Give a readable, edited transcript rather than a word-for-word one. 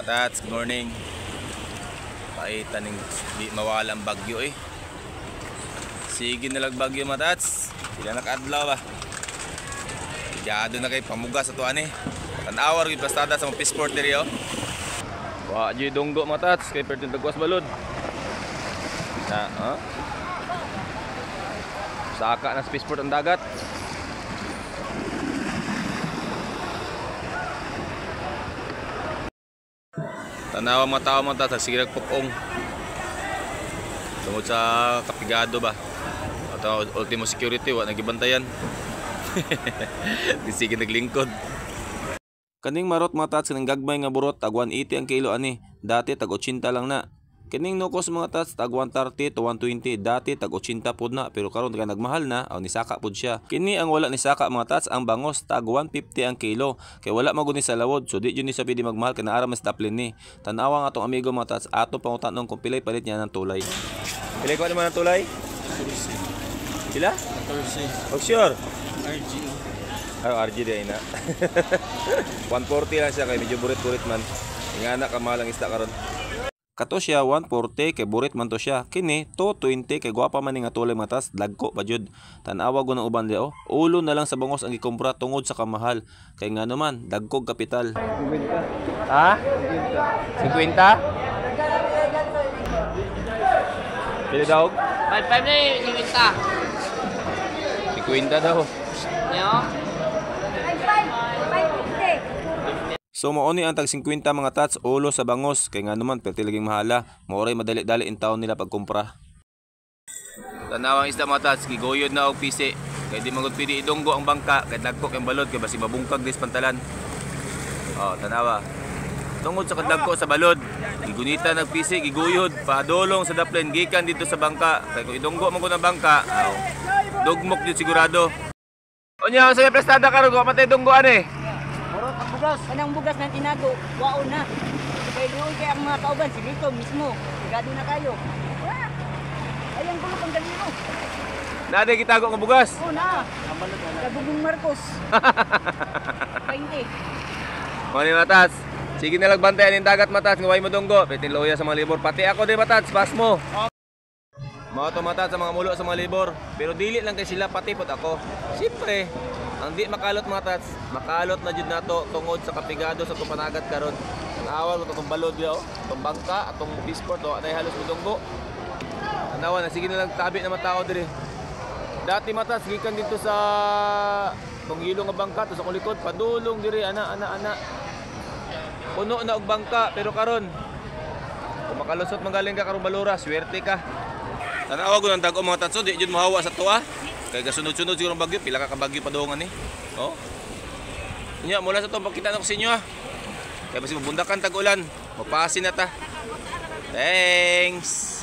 Matats, good morning. Paita ning di mawala ang bagyo eh. Sige na lang bagyo Matats. Sila nakadlaw ba? Igado na kay pamugas ato ani. Tanawar gyud pastada sa mga Peaceport diri oh. Wa gyud dunggo Matats kay pertin dagwas balod. Na, ha? Saka na sa Peaceport ang dagat. Tanawa mga tao mga tata, sige nagpukong tungod sa kapigado ba at ultimo security, wala nagibantayan. Sige naglingkod. Kaning marot mga tats, kanang gagmay nga burot, tag 180 ang kilo ani. Dati tag 80 lang na. Kining nukos mga tats, tag 130 to 120. Dati tag 80 pud na, pero karon ka nagmahal na, aw ni saka pud siya. Kini ang wala ni saka mga tats, ang bangos tag 150 ang kilo. Kay wala maguni sa lawod, so di jud ni sabi di magmahal kay naara mas taplin ni. Tan-awa nga atong amigo mga tats, ato pangutanong kung pilay palit niya ng tulay. Pilay ko naman ng tulay? 14. Pila? 14. Oh sure. RG. Oh, RG di na. 140 lang siya kay medyo burit-burit man. Ingana ka malang isda karon. Kato siya 140 kay burit man to siya. Kini 220 kay gwapa man nga tulay matas, dagko pa jud. Tan-awa go ng uban di oh. Ulo na lang sa bangos ang gikumpra tungod sa kamahal. Kay nga naman dagkog kapital. 50. Ha? 50? Pili daw? 5 na yung 50. 50 daw. Yo. So mauni ang tag 50 mga tats ulo sa bangos kay nga naman perti laging mahala. Maoray madali-dali in taon nila pagkumpra. Tanawang isda mga tats gigoyod na og pisi. Kay di magud pidi idunggo ang bangka kay dagko kay balod kay basi mabungkag dis pantalan. Oh, tanawa. Tungod sa kadagko sa balod, gigunita nagpisi giguyod padulong sa daplin gikan dito sa bangka. Kay kung idunggo man ko ng bangka, dugmok jud sigurado. Unya sa prestada karon ko patay dunggoan eh. Murot ang bugas. Kanang bugas na tinago, waon na. Kay doon kay ang mga kauban si dito mismo. Sigado na kayo. Ayang gulo pang galino. Nade gitago nga bugas. Oo na. Kabugong Marcos. 20. Mani matas. Sige na lang bantayan yung dagat matas nga way mo dunggo. Pwede loya sa mga libor. Pati ako din matas, pas mo. Mga to matas sa mga mulo sa mga libor. Pero dili lang kay sila pati pot ako. Siyempre, ang di makalot matas, makalot na jud nato tungod sa kapigado sa tupanagat karon. Ang awal mo itong balod yaw, itong bangka, atong Peaceport, anay halos mo dunggo. Anawa na, sige na lang tabi na mga tao diri. Dati matas, gikan dito sa tungilong nga bangka, to sa kulikod, padulong diri, ana. Puno na og bangka, pero karon kung makalusot magaling ka karong balura, swerte ka. Tanawa ko ng dago mga tatso, di jud mahawa sa tuwa. Kay kasunod-sunod siguro bagyo, pila ka bagyo padungan ni. Oh. Nya mula sa to pagkita na ko sa inyo ha. Kay basi mabundakan tag-ulan, mapasin na ta. Thanks.